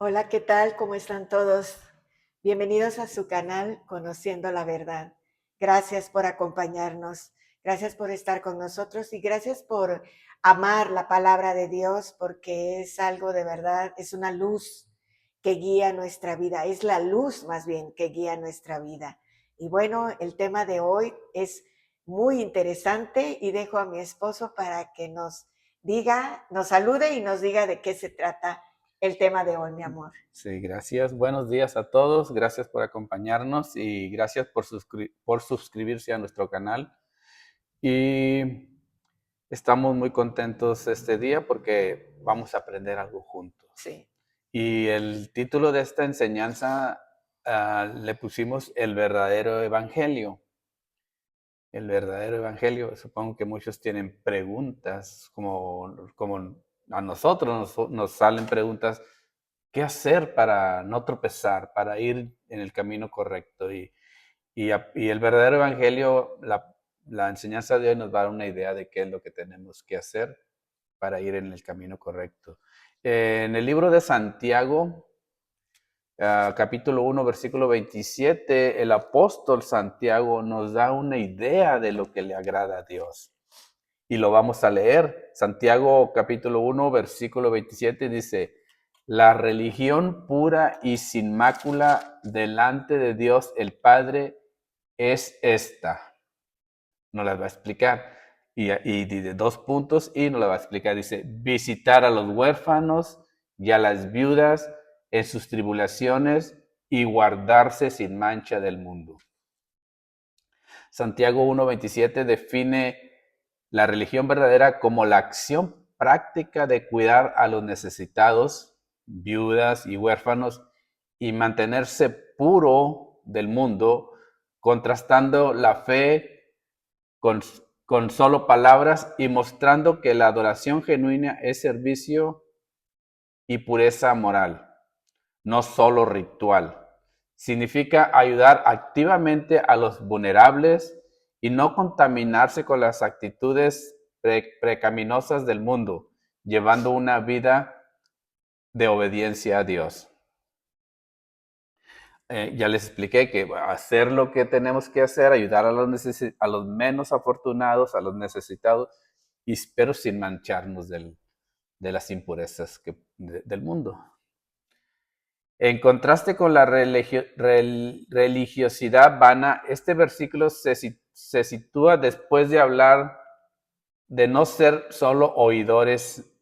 Hola, ¿qué tal? ¿Cómo están todos? Bienvenidos a su canal Conociendo la Verdad. Gracias por acompañarnos, gracias por estar con nosotros y gracias por amar la palabra de Dios porque es algo de verdad, es una luz que guía nuestra vida, es la luz más bien que guía nuestra vida. Y bueno, el tema de hoy es muy interesante y dejo a mi esposo para que nos diga, nos salude y nos diga de qué se trata el tema de hoy, mi amor. Sí, gracias. Buenos días a todos. Gracias por acompañarnos y gracias por suscribirse a nuestro canal. Y estamos muy contentos este día porque vamos a aprender algo juntos. Sí, Y el título de esta enseñanza le pusimos El verdadero evangelio. El verdadero evangelio. Supongo que muchos tienen preguntas, como a nosotros nos salen preguntas. ¿Qué hacer para no tropezar, para ir en el camino correcto? Y el verdadero evangelio, la enseñanza de hoy nos va a dar una idea de qué es lo que tenemos que hacer para ir en el camino correcto. En el libro de Santiago, capítulo 1, versículo 27, el apóstol Santiago nos da una idea de lo que le agrada a Dios. Y lo vamos a leer. Santiago capítulo 1, versículo 27 dice: la religión pura y sin mácula delante de Dios el Padre es esta. Nos la va a explicar. Y de 2 puntos y nos la va a explicar. Dice: visitar a los huérfanos y a las viudas en sus tribulaciones y guardarse sin mancha del mundo. Santiago 1:27 define la religión verdadera como la acción práctica de cuidar a los necesitados, viudas y huérfanos, y mantenerse puro del mundo, contrastando la fe con, con solo palabras y mostrando que la adoración genuina es servicio y pureza moral, no solo ritual. Significa ayudar activamente a los vulnerables y no contaminarse con las actitudes pecaminosas del mundo, llevando una vida de obediencia a Dios. Ya les expliqué que hacer lo que tenemos que hacer, ayudar a los menos afortunados, a los necesitados, pero sin mancharnos de las impurezas del mundo. En contraste con la religiosidad vana, este versículo se sitúa después de hablar de no ser solo oidores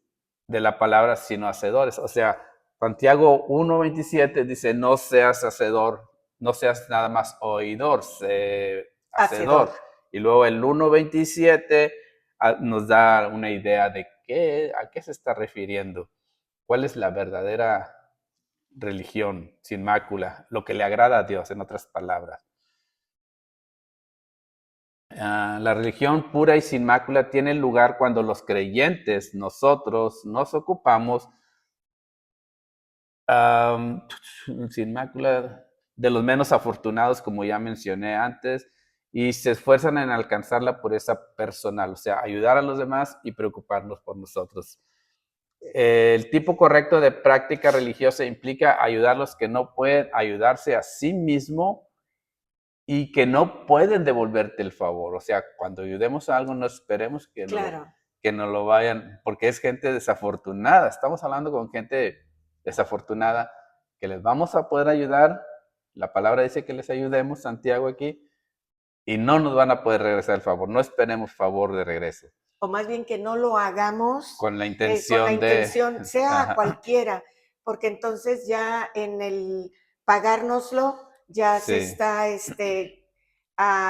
de la palabra, sino hacedores. O sea, Santiago 1:27 dice: no seas hacedor, no seas nada más oidor, sé hacedor. hacedor. Y luego el 1:27 nos da una idea de a qué se está refiriendo. ¿Cuál es la verdadera religión sin mácula? Lo que le agrada a Dios, en otras palabras. La religión pura y sin mácula tiene lugar cuando los creyentes, nosotros, nos ocupamos sin mácula de los menos afortunados, como ya mencioné antes, y se esfuerzan en alcanzar la pureza personal, o sea, ayudar a los demás y preocuparnos por nosotros. El tipo correcto de práctica religiosa implica ayudar a los que no pueden ayudarse a sí mismo y que no pueden devolverte el favor. O sea, cuando ayudemos a algo, no esperemos Claro, que nos lo vayan, porque es gente desafortunada. Estamos hablando con gente desafortunada que les vamos a poder ayudar. La palabra dice que les ayudemos, Santiago aquí, y no nos van a poder regresar el favor. No esperemos favor de regreso. o más bien que no lo hagamos Con la con la intención de... intención, sea Ajá, cualquiera, porque entonces ya en el pagárnoslo ya se sí, está,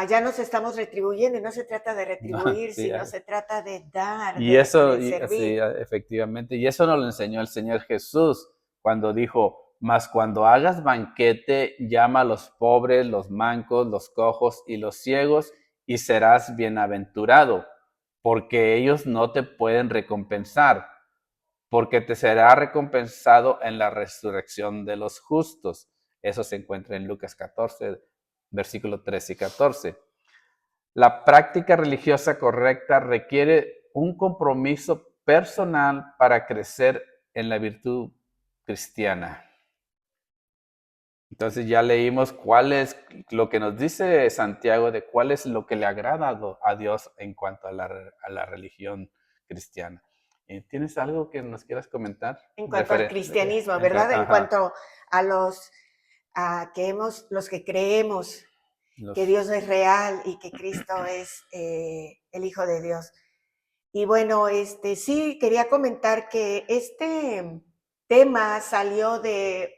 ya nos estamos retribuyendo y no se trata de no, retribuir, sí, sino se trata de dar, y eso, de sí, servir. efectivamente, y eso nos lo enseñó el Señor Jesús cuando dijo: mas cuando hagas banquete, llama a los pobres, los mancos, los cojos y los ciegos, y serás bienaventurado, porque ellos no te pueden recompensar, porque te será recompensado en la resurrección de los justos. Eso se encuentra en Lucas 14, versículos 13 y 14. La práctica religiosa correcta requiere un compromiso personal para crecer en la virtud cristiana. Entonces ya leímos cuál es lo que nos dice Santiago de cuál es lo que le agrada a Dios en cuanto a la religión cristiana. ¿Tienes algo que nos quieras comentar? En cuanto al cristianismo, ¿verdad? En Ajá. cuanto a los que creemos que Los, Dios es real y que Cristo es el Hijo de Dios. Y bueno, sí, quería comentar que este tema salió de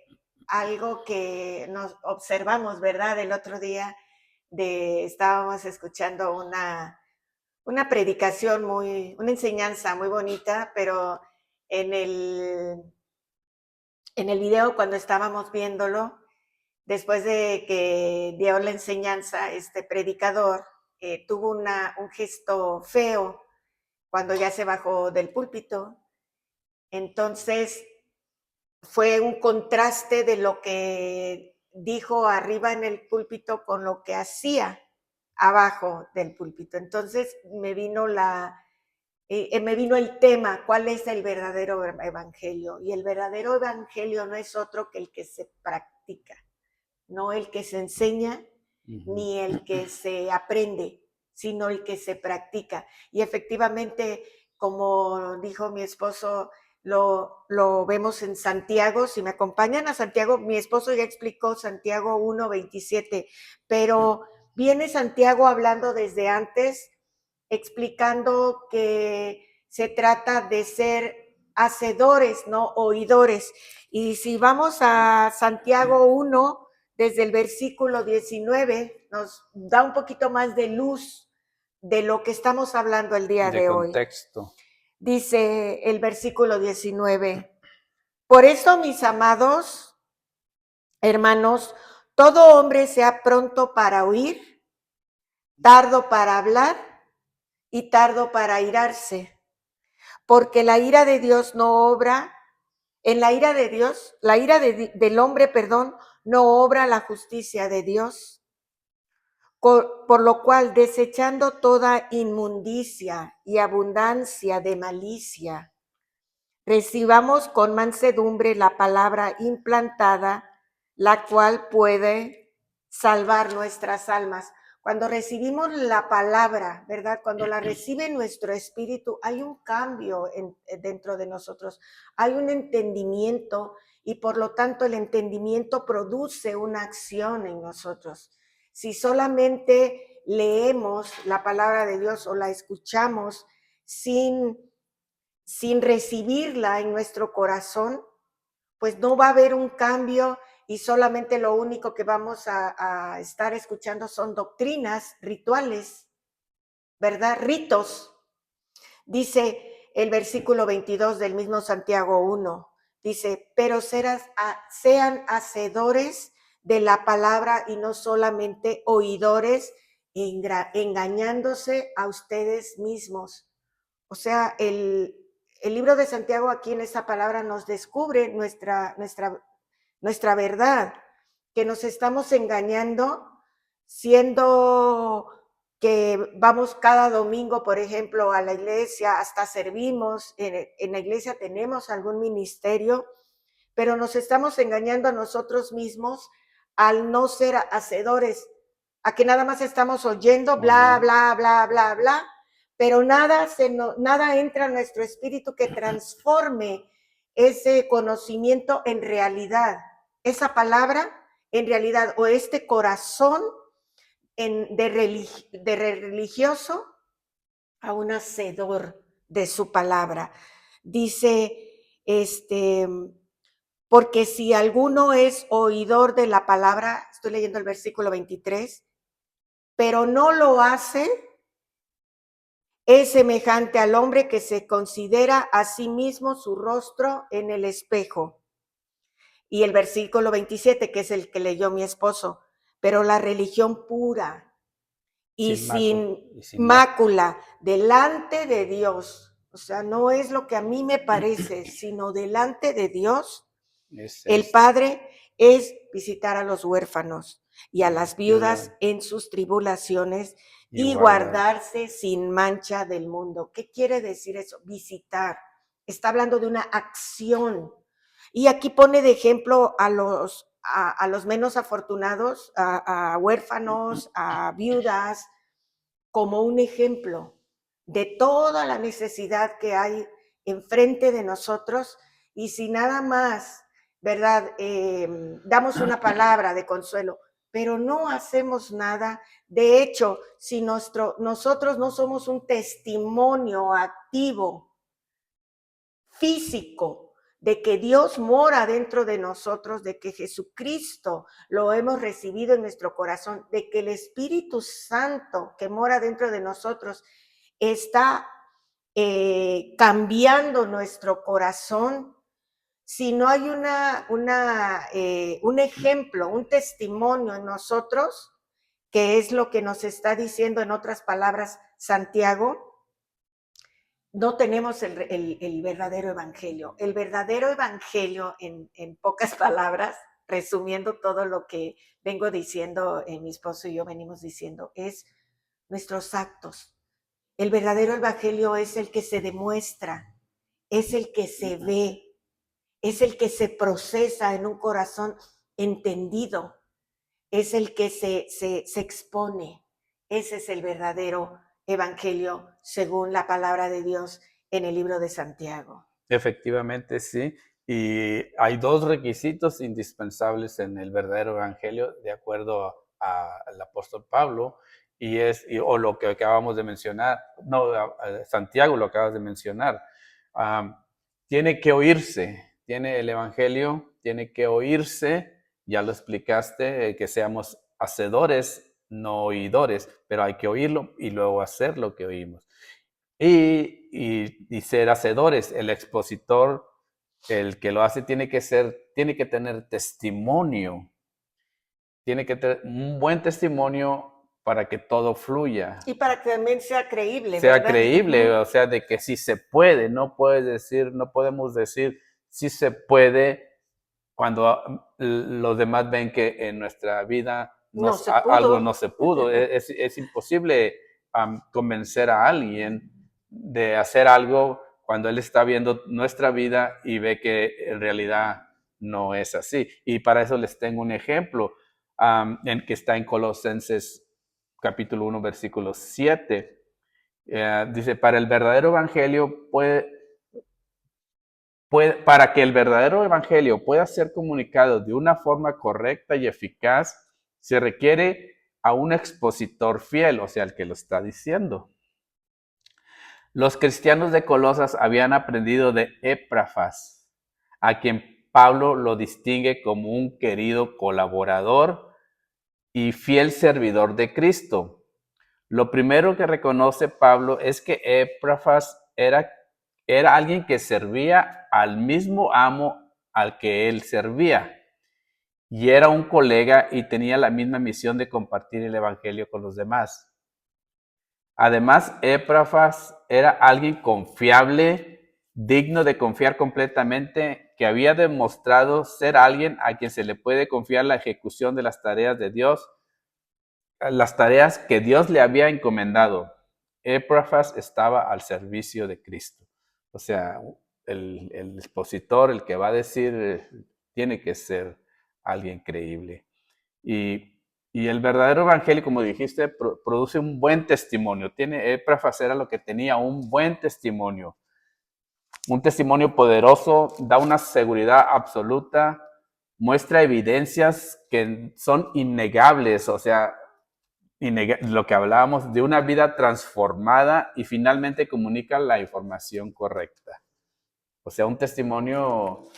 algo que nos observamos, ¿verdad? El otro día estábamos escuchando una predicación una enseñanza muy bonita, pero en el, en el video cuando estábamos viéndolo, después de que dio la enseñanza, este predicador tuvo un gesto feo cuando ya se bajó del púlpito. Entonces fue un contraste de lo que dijo arriba en el púlpito con lo que hacía abajo del púlpito. Entonces me vino el tema, ¿cuál es el verdadero evangelio? Y el verdadero evangelio no es otro que el que se practica, no el que se enseña ni el que se aprende, sino el que se practica. Y efectivamente, como dijo mi esposo, lo vemos en Santiago. Si me acompañan a Santiago, mi esposo ya explicó Santiago 1:27, pero viene Santiago hablando desde antes, explicando que se trata de ser hacedores, no oidores. Y si vamos a Santiago 1, desde el versículo 19, nos da un poquito más de luz de lo que estamos hablando el día de de hoy. contexto. Dice el versículo 19, por eso, mis amados hermanos, todo hombre sea pronto para oír, tardo para hablar y tardo para airarse, porque la ira de Dios no obra, en la ira de Dios, la ira del hombre, perdón, no obra la justicia de Dios. Por lo cual, desechando toda inmundicia y abundancia de malicia, recibamos con mansedumbre la palabra implantada, la cual puede salvar nuestras almas. Cuando recibimos la palabra, ¿verdad? Cuando la recibe nuestro espíritu, hay un cambio dentro de nosotros, hay un entendimiento y por lo tanto el entendimiento produce una acción en nosotros. Si solamente leemos la palabra de Dios o la escuchamos sin recibirla en nuestro corazón, pues no va a haber un cambio y solamente lo único que vamos a estar escuchando son doctrinas, rituales, ¿verdad? Ritos. Dice el versículo 22 del mismo Santiago 1, dice, pero sean hacedores de la palabra y no solamente oidores, engañándose a ustedes mismos. O sea, el libro de Santiago aquí en esta palabra nos descubre nuestra verdad, que nos estamos engañando siendo que vamos cada domingo, por ejemplo, a la iglesia, hasta servimos, en la iglesia tenemos algún ministerio, pero nos estamos engañando a nosotros mismos al no ser hacedores, a que nada más estamos oyendo bla, bla, bla, bla, bla, pero nada entra en nuestro espíritu que transforme ese conocimiento en realidad, esa palabra en realidad, o este corazón de religioso a un hacedor de su palabra. Dice, porque si alguno es oidor de la palabra, estoy leyendo el versículo 23, pero no lo hace, es semejante al hombre que se considera a sí mismo su rostro en el espejo. Y el versículo 27, que es el que leyó mi esposo, pero la religión pura y sin mácula delante de Dios, o sea, no es lo que a mí me parece, sino delante de Dios, el Padre es visitar a los huérfanos y a las viudas en sus tribulaciones y guardarse sin mancha del mundo. ¿Qué quiere decir eso? Visitar. Está hablando de una acción. Y aquí pone de ejemplo a los a los menos afortunados, a huérfanos, a viudas, como un ejemplo de toda la necesidad que hay enfrente de nosotros, y si nada más, ¿verdad? Damos una palabra de consuelo, pero no hacemos nada. De hecho, si nosotros no somos un testimonio activo, físico, de que Dios mora dentro de nosotros, de que Jesucristo lo hemos recibido en nuestro corazón, de que el Espíritu Santo que mora dentro de nosotros está cambiando nuestro corazón, si no hay un ejemplo, un testimonio en nosotros, que es lo que nos está diciendo en otras palabras Santiago, no tenemos el verdadero evangelio. El verdadero evangelio, en pocas palabras, resumiendo todo lo que vengo diciendo, mi esposo y yo venimos diciendo, es nuestros actos. El verdadero evangelio es el que se demuestra, es el que se ve, es el que se procesa en un corazón entendido, es el que se expone. Ese es el verdadero evangelio según la palabra de Dios en el libro de Santiago. Efectivamente, sí. Y hay dos requisitos indispensables en el verdadero evangelio, de acuerdo al apóstol Pablo, o lo que acabamos de mencionar, Santiago lo acabas de mencionar. Tiene que oírse, el evangelio tiene que oírse, ya lo explicaste, que seamos hacedores, no oidores, pero hay que oírlo y luego hacer lo que oímos. Y ser hacedores, el expositor, el que lo hace, tiene que tener testimonio, tiene que tener un buen testimonio para que todo fluya. Y para que también sea creíble, sea ¿verdad? creíble, o sea, de que sí se puede, no podemos decir sí se puede cuando los demás ven que en nuestra vida No se pudo. algo no se pudo. Es imposible convencer a alguien de hacer algo cuando él está viendo nuestra vida y ve que en realidad no es así. Y para eso les tengo un ejemplo que está en Colosenses capítulo 1, versículo 7. Dice, para el verdadero evangelio para que el verdadero evangelio pueda ser comunicado de una forma correcta y eficaz, se requiere a un expositor fiel, o sea, el que lo está diciendo. Los cristianos de Colosas habían aprendido de Epafras, a quien Pablo lo distingue como un querido colaborador y fiel servidor de Cristo. Lo primero que reconoce Pablo es que Epafras era alguien que servía al mismo amo al que él servía. Y era un colega y tenía la misma misión de compartir el evangelio con los demás. Además, Epafras era alguien confiable, digno de confiar completamente, que había demostrado ser alguien a quien se le puede confiar la ejecución de las tareas de Dios, las tareas que Dios le había encomendado. Epafras estaba al servicio de Cristo. O sea, el expositor, el que va a decir, tiene que ser alguien creíble. Y el verdadero evangelio, como dijiste, produce un buen testimonio. Epafras era lo que tenía, un buen testimonio. Un testimonio poderoso, da una seguridad absoluta, muestra evidencias que son innegables, o sea, lo que hablábamos de una vida transformada y finalmente comunica la información correcta. O sea, un testimonio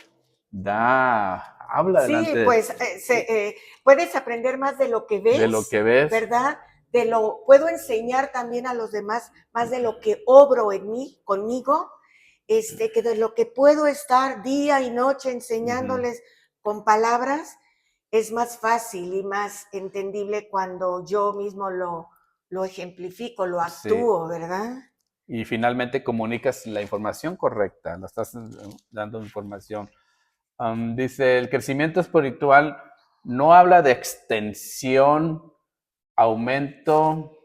habla delante Sí, pues puedes aprender más de lo que ves, ¿verdad? Puedo enseñar también a los demás más de lo que obro en mí, conmigo, que de lo que puedo estar día y noche enseñándoles con palabras, es más fácil y más entendible cuando yo mismo lo ejemplifico, lo actúo, sí, ¿verdad? Y finalmente comunicas la información correcta, la estás dando información. Dice, el crecimiento espiritual no habla de extensión, aumento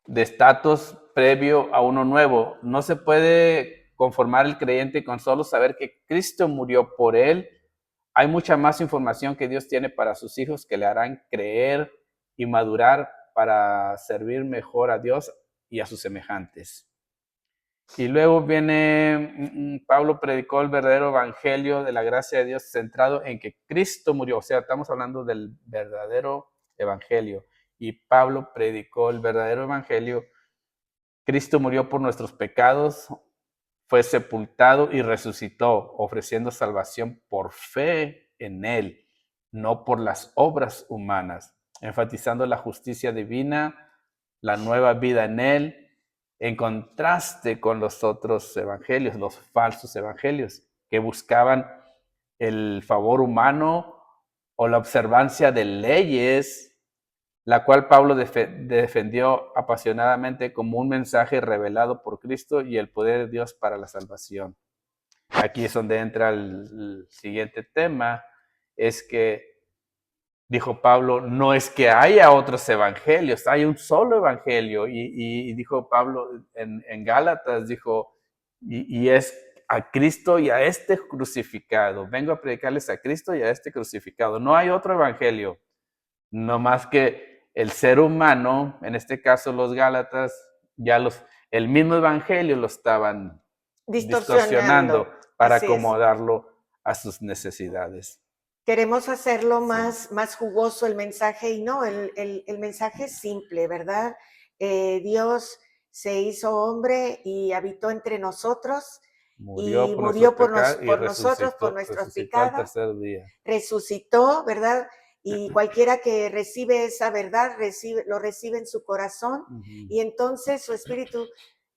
de estatus previo a uno nuevo. No se puede conformar el creyente con solo saber que Cristo murió por él hay mucha más información que Dios tiene para sus hijos que le harán creer y madurar para servir mejor a Dios y a sus semejantes. Y luego viene, Pablo predicó el verdadero evangelio de la gracia de Dios centrado en que Cristo murió. O sea, estamos hablando del verdadero evangelio. Y Pablo predicó el verdadero evangelio. Cristo murió por nuestros pecados, fue sepultado y resucitó, ofreciendo salvación por fe en Él, no por las obras humanas, enfatizando la justicia divina, la nueva vida en Él, en contraste con los otros evangelios, los falsos evangelios, que buscaban el favor humano o la observancia de leyes, la cual Pablo defendió apasionadamente como un mensaje revelado por Cristo y el poder de Dios para la salvación. Aquí es donde entra el siguiente tema, es que dijo Pablo, no es que haya otros evangelios, hay un solo evangelio. Y dijo Pablo en Gálatas, dijo, y es a Cristo y a este crucificado. Vengo a predicarles a Cristo y a este crucificado. No hay otro evangelio, no más que el ser humano, en este caso los Gálatas, ya el mismo evangelio lo estaban distorsionando para Así es. acomodarlo a sus necesidades. Queremos hacerlo Sí. más jugoso el mensaje y no, el mensaje es simple, ¿verdad? Dios se hizo hombre y habitó entre nosotros Murió y por nuestros murió pecados y por nosotros, por nuestros resucitó al pecados, tercer día. resucitó, ¿verdad? Y cualquiera que recibe esa verdad, lo recibe en su corazón y entonces su espíritu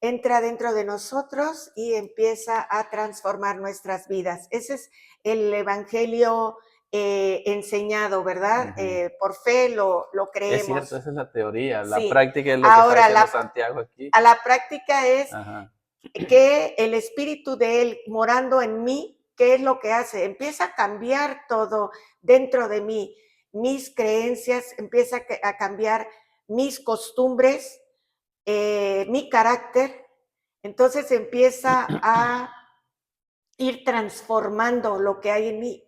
entra dentro de nosotros y empieza a transformar nuestras vidas. Ese es el evangelio enseñado, ¿verdad? Por fe lo Es cierto, creemos. esa es la teoría. La Sí. práctica es lo que está Ahora, diciendo Santiago aquí. a la práctica es Ajá. que el espíritu de él morando en mí, ¿qué es lo que hace? Empieza a cambiar todo dentro de mí, mis creencias, empieza a cambiar mis costumbres, mi carácter. Entonces empieza a ir transformando lo que hay en mí,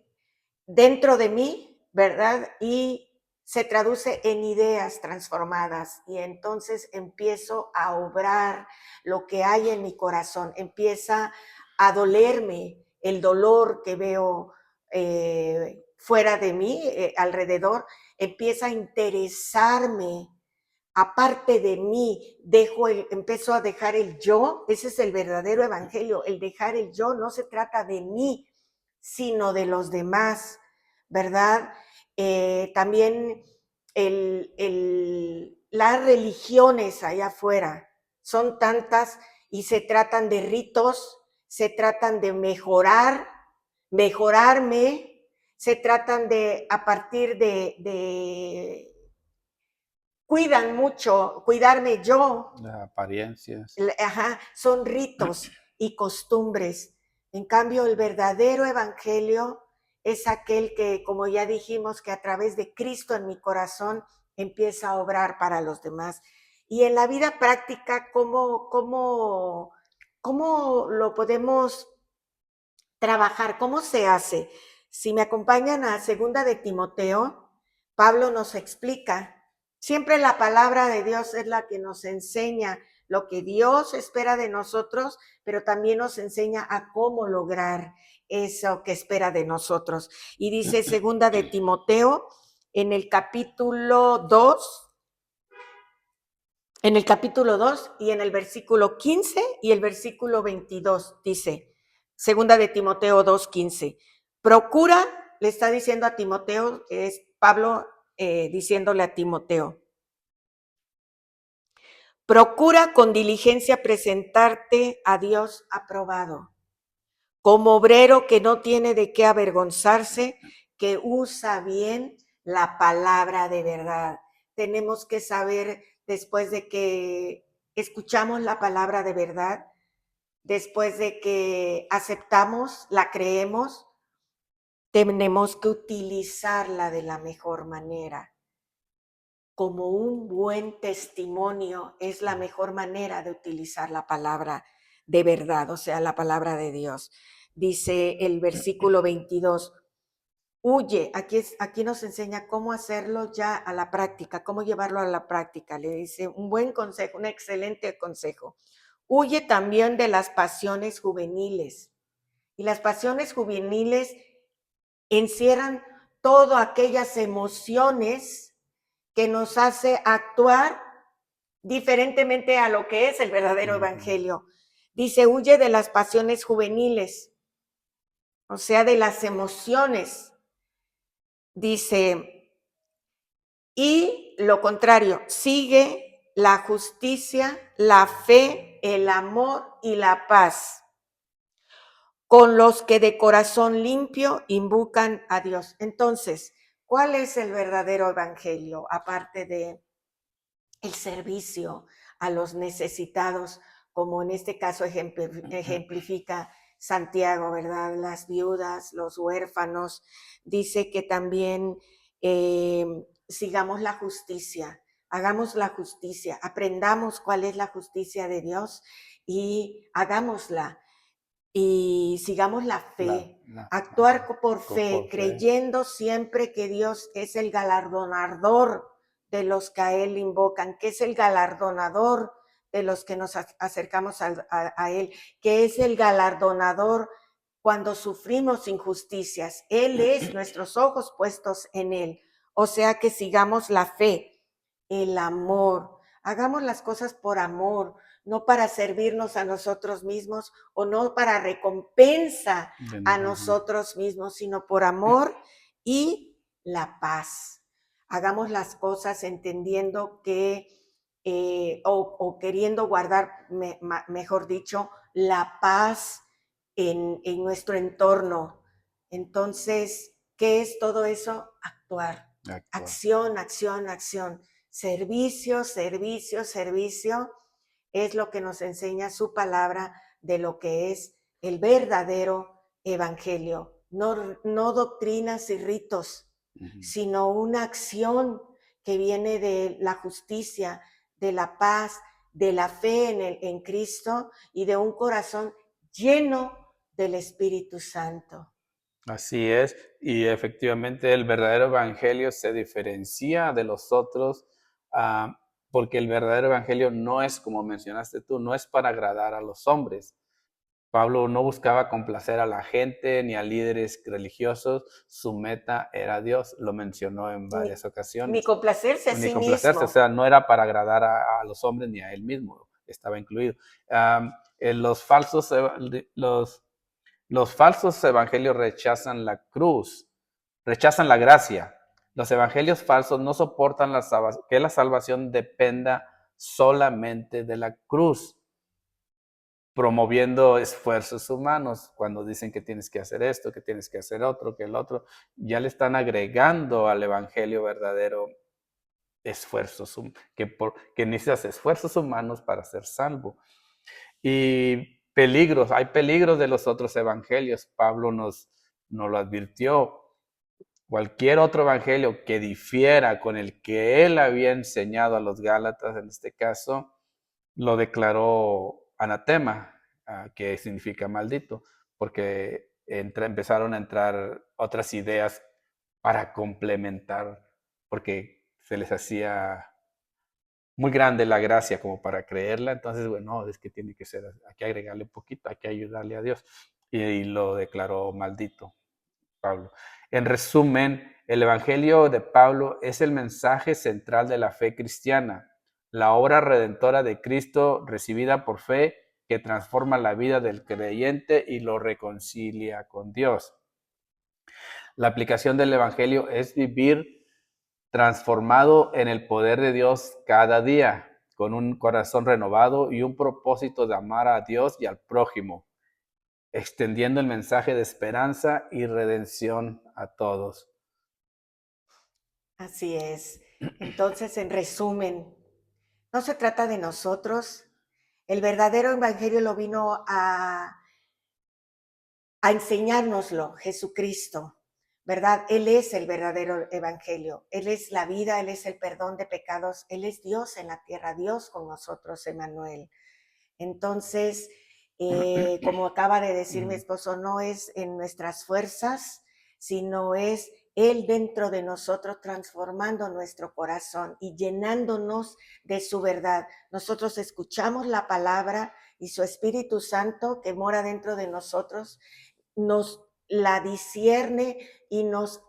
dentro de mí, ¿verdad? Y se traduce en ideas transformadas y entonces empiezo a obrar lo que hay en mi corazón, empieza a dolerme el dolor que veo fuera de mí, alrededor, empieza a interesarme aparte de mí, empiezo a dejar el yo. Ese es el verdadero evangelio, el dejar el yo. No se trata de mí, sino de los demás, ¿verdad? También las religiones allá afuera son tantas y se tratan de ritos, se tratan de mejorarme, se tratan de, a partir de cuidan mucho, cuidarme yo. Las apariencias. Ajá, son ritos y costumbres. En cambio, el verdadero evangelio es aquel que, como ya dijimos, que a través de Cristo en mi corazón empieza a obrar para los demás. Y en la vida práctica, ¿cómo lo podemos trabajar? ¿Cómo se hace? Si me acompañan a segunda de Timoteo, Pablo nos explica. Siempre la palabra de Dios es la que nos enseña lo que Dios espera de nosotros, pero también nos enseña a cómo lograr eso que espera de nosotros. Y dice segunda de Timoteo en el capítulo 2, y en el versículo 15 y el versículo 22 dice, segunda de Timoteo 2:15, procura, le está diciendo a Timoteo, es Pablo diciéndole a Timoteo, procura con diligencia presentarte a Dios aprobado, como obrero que no tiene de qué avergonzarse, que usa bien la palabra de verdad. Tenemos que saber, después de que escuchamos la palabra de verdad, después de que aceptamos, la creemos, tenemos que utilizarla de la mejor manera. Como un buen testimonio es la mejor manera de utilizar la palabra de verdad, o sea, la palabra de Dios. Dice el versículo 22, Huye, aquí nos enseña cómo hacerlo ya a la práctica, cómo llevarlo a la práctica. Le dice un buen consejo, un excelente consejo. Huye también de las pasiones juveniles. Y las pasiones juveniles encierran todas aquellas emociones que nos hace actuar diferentemente a lo que es el verdadero evangelio. Dice, huye de las pasiones juveniles, o sea, de las emociones. Dice, y lo contrario, sigue la justicia, la fe, el amor y la paz, con los que de corazón limpio invocan a Dios. Entonces, ¿cuál es el verdadero evangelio? Aparte de el servicio a los necesitados, como en este caso ejemplifica Santiago, ¿verdad? Las viudas, los huérfanos. Dice que también sigamos la justicia, hagamos la justicia, aprendamos cuál es la justicia de Dios y hagámosla. Y sigamos la fe, actuar por fe, creyendo siempre que Dios es el galardonador de los que a Él invocan, que es el galardonador de los que nos acercamos a Él, que es el galardonador cuando sufrimos injusticias. Él es nuestros ojos puestos en Él. O sea que sigamos la fe, el amor. Hagamos las cosas por amor, no para servirnos a nosotros mismos o no para recompensa a nosotros mismos, sino por amor y la paz. Hagamos las cosas entendiendo que, o queriendo guardar, mejor dicho, la paz en nuestro entorno. Entonces, ¿qué es todo eso? Actuar. Acción, acción, acción. Servicio, servicio, servicio es lo que nos enseña su palabra de lo que es el verdadero evangelio. No doctrinas y ritos, sino una acción que viene de la justicia, de la paz, de la fe en Cristo y de un corazón lleno del Espíritu Santo. Así es, y efectivamente el verdadero evangelio se diferencia de los otros, porque el verdadero evangelio no es, como mencionaste tú, no es para agradar a los hombres. Pablo no buscaba complacer a la gente ni a líderes religiosos, su meta era Dios, lo mencionó en varias ocasiones. Ni complacerse a Ni sí complacerse, mismo. o sea, no era para agradar a los hombres ni a él mismo, estaba incluido. Los falsos evangelios rechazan la cruz, rechazan la gracia. Los evangelios falsos no soportan que la salvación dependa solamente de la cruz, promoviendo esfuerzos humanos. Cuando dicen que tienes que hacer esto, que tienes que hacer otro, que el otro, ya le están agregando al evangelio verdadero esfuerzos, que necesitas esfuerzos humanos para ser salvo. Y peligros, hay peligros de los otros evangelios. Pablo nos lo advirtió. Cualquier otro evangelio que difiera con el que él había enseñado a los Gálatas, en este caso, lo declaró anatema, que significa maldito, porque empezaron a entrar otras ideas para complementar, porque se les hacía muy grande la gracia como para creerla. Entonces, bueno, es que tiene que ser, hay que agregarle un poquito, hay que ayudarle a Dios. Y lo declaró maldito Pablo. En resumen, el Evangelio de Pablo es el mensaje central de la fe cristiana, la obra redentora de Cristo recibida por fe que transforma la vida del creyente y lo reconcilia con Dios. La aplicación del Evangelio es vivir transformado en el poder de Dios cada día, con un corazón renovado y un propósito de amar a Dios y al prójimo, extendiendo el mensaje de esperanza y redención a todos. Así es. Entonces, en resumen, no se trata de nosotros. El verdadero evangelio lo vino a enseñárnoslo Jesucristo, ¿verdad? Él es el verdadero evangelio. Él es la vida, Él es el perdón de pecados. Él es Dios en la tierra, Dios con nosotros, Emmanuel. Entonces, como acaba de decir mi esposo, no es en nuestras fuerzas, sino es Él dentro de nosotros transformando nuestro corazón y llenándonos de su verdad. Nosotros escuchamos la palabra y su Espíritu Santo que mora dentro de nosotros nos la discierne y nos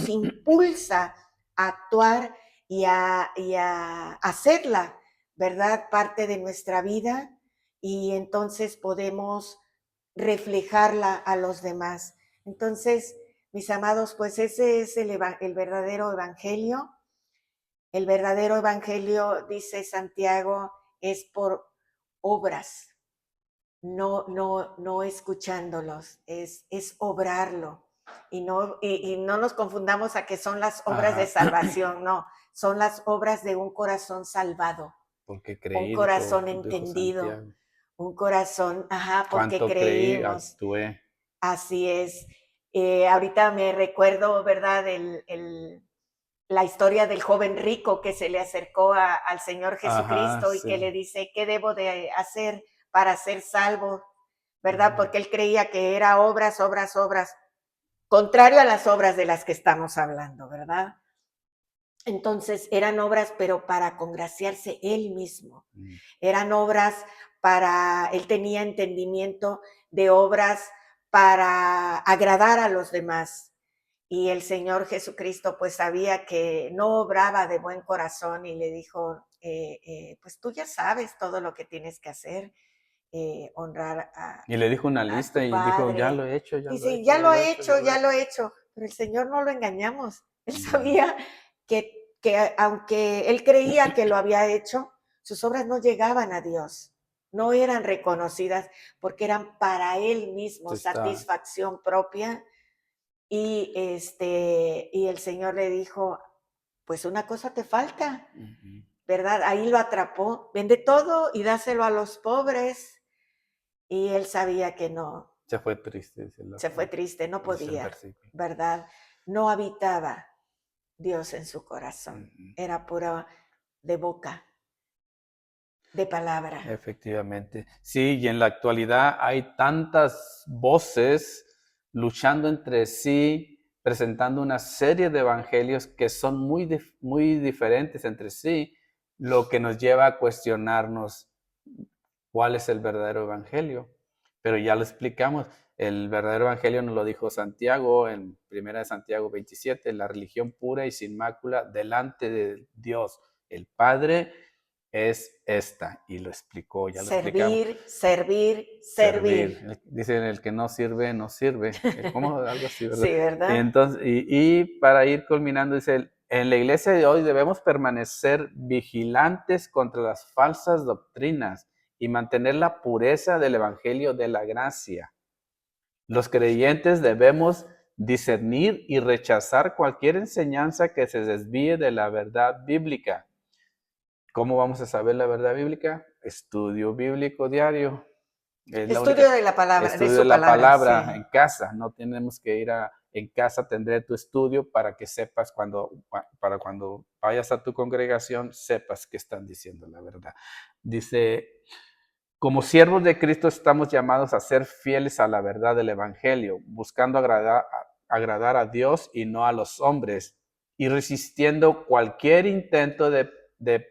impulsa a actuar y a hacerla, ¿verdad? Parte de nuestra vida, y entonces podemos reflejarla a los demás. Entonces, mis amados, pues ese es el verdadero evangelio. El verdadero evangelio, dice Santiago, es por obras, no escuchándolos, es obrarlo. Y no nos confundamos a que son las obras de Ajá. salvación, no, son las obras de un corazón salvado, Porque un creí, corazón dijo entendido, Santiago. un corazón, porque Cuanto creí, creímos. actué. Así es. Ahorita me recuerdo, ¿verdad? La historia del joven rico que se le acercó al Señor Ajá, Jesucristo y que le sí. dice, ¿qué debo de hacer para ser salvo? ¿Verdad? Porque él creía que era obras, obras, obras, contrario a las obras de las que estamos hablando, ¿verdad? Entonces eran obras, pero para congraciarse él mismo. Mm. Eran obras él tenía entendimiento de obras para agradar a los demás. Y el Señor Jesucristo pues sabía que no obraba de buen corazón y le dijo, pues tú ya sabes todo lo que tienes que hacer, honrar Y le dijo una a lista tu y dijo, ya padre. lo he hecho, ya lo he Dice, hecho, ya ya lo lo he he hecho, ya hecho, lo he ya hecho. lo he hecho, pero el Señor no lo engañamos. Él Mm. sabía que aunque él creía que lo había hecho, sus obras no llegaban a Dios, no eran reconocidas porque eran para él mismo Está. satisfacción propia. Y el Señor le dijo, pues una cosa te falta, Ujú. ¿verdad? Ahí lo atrapó, vende todo y dáselo a los pobres. Y él sabía que no, Se fue triste, se fue triste, no dice el podía, versículo. ¿verdad? No habitaba Dios en su corazón, Ujú. era pura de boca, de palabra. Efectivamente. Sí, y en la actualidad hay tantas voces luchando entre sí, presentando una serie de evangelios que son muy diferentes entre sí, lo que nos lleva a cuestionarnos cuál es el verdadero evangelio. Pero ya lo explicamos, el verdadero evangelio nos lo dijo Santiago en 1 Santiago 2:7, la religión pura y sin mácula delante de Dios, el Padre, es esta, y lo explicó, ya lo explicamos. Servir, servir, Servir. servir. Dicen el que no sirve, no sirve. ¿Cómo? Algo así, ¿verdad? Sí, ¿verdad? Entonces, y para ir culminando, dice, en la iglesia de hoy debemos permanecer vigilantes contra las falsas doctrinas y mantener la pureza del evangelio de la gracia. Los creyentes debemos discernir y rechazar cualquier enseñanza que se desvíe de la verdad bíblica. ¿Cómo vamos a saber la verdad bíblica? Estudio bíblico diario. Es la única. Estudio de la palabra, de Estudio de su la palabra, palabra sí. en casa. No tenemos que ir en casa, tendré tu estudio para que sepas para cuando vayas a tu congregación, sepas que están diciendo la verdad. Dice, como siervos de Cristo estamos llamados a ser fieles a la verdad del Evangelio, buscando agradar a Dios y no a los hombres, y resistiendo cualquier de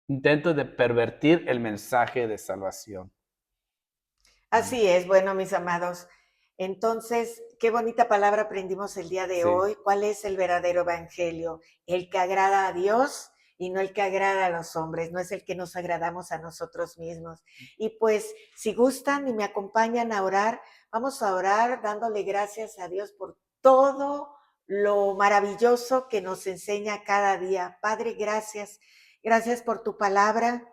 intento de pervertir el mensaje de salvación. Así es, bueno, mis amados. Entonces, qué bonita palabra aprendimos el día de Sí. hoy. ¿Cuál es el verdadero evangelio? El que agrada a Dios y no el que agrada a los hombres, no es el que nos agradamos a nosotros mismos. Y pues, si gustan y me acompañan a orar, vamos a orar dándole gracias a Dios por todo lo maravilloso que nos enseña cada día. Padre, gracias. Gracias por tu palabra.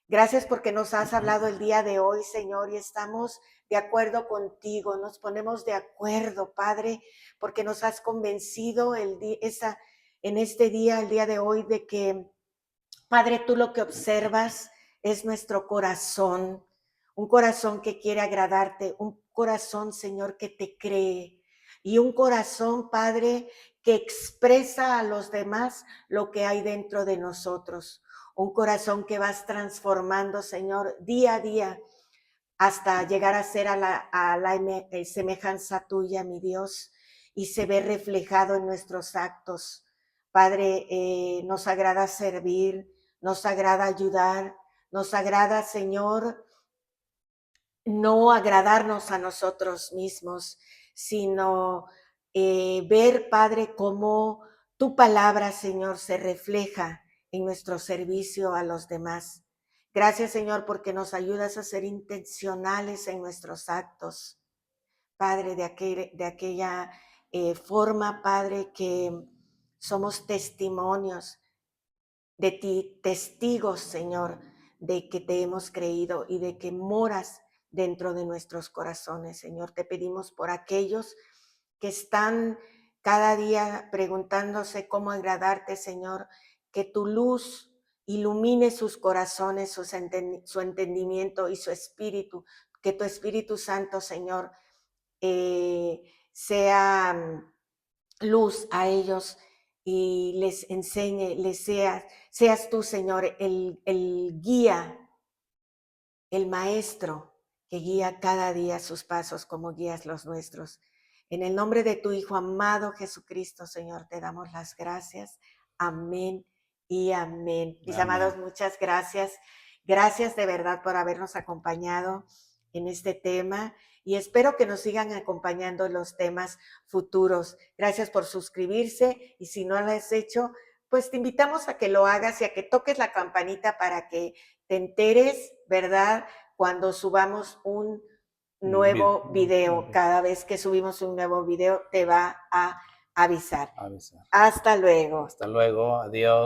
Gracias porque nos has hablado el día de hoy, Señor, y estamos de acuerdo contigo. Nos ponemos de acuerdo, Padre, porque nos has convencido en este día, el día de hoy, de que, Padre, tú lo que observas es nuestro corazón, un corazón que quiere agradarte, un corazón, Señor, que te cree, y un corazón, Padre, que expresa a los demás lo que hay dentro de nosotros. Un corazón que vas transformando, Señor, día a día, hasta llegar a ser a la semejanza tuya, mi Dios, y se ve reflejado en nuestros actos. Padre, nos agrada servir, nos agrada ayudar, nos agrada, Señor, no agradarnos a nosotros mismos, sino ver, Padre, cómo tu palabra, Señor, se refleja en nuestro servicio a los demás. Gracias, Señor, porque nos ayudas a ser intencionales en nuestros actos, Padre, de aquella forma, Padre, que somos testimonios de ti, testigos, Señor, de que te hemos creído y de que moras dentro de nuestros corazones, Señor. Te pedimos por aquellos que están cada día preguntándose cómo agradarte, Señor, que tu luz ilumine sus corazones, su entendimiento y su espíritu, que tu Espíritu Santo, Señor, sea luz a ellos y les enseñe, seas tú, Señor, el guía, el maestro que guía cada día sus pasos como guías los nuestros. En el nombre de tu Hijo amado Jesucristo, Señor, te damos las gracias. Amén y amén. Mis amados, muchas gracias. Gracias de verdad por habernos acompañado en este tema y espero que nos sigan acompañando en los temas futuros. Gracias por suscribirse y si no lo has hecho, pues te invitamos a que lo hagas y a que toques la campanita para que te enteres, ¿verdad? Cuando subamos un nuevo video. Cada vez que subimos un nuevo video te va a avisar. Hasta luego. Hasta luego, adiós.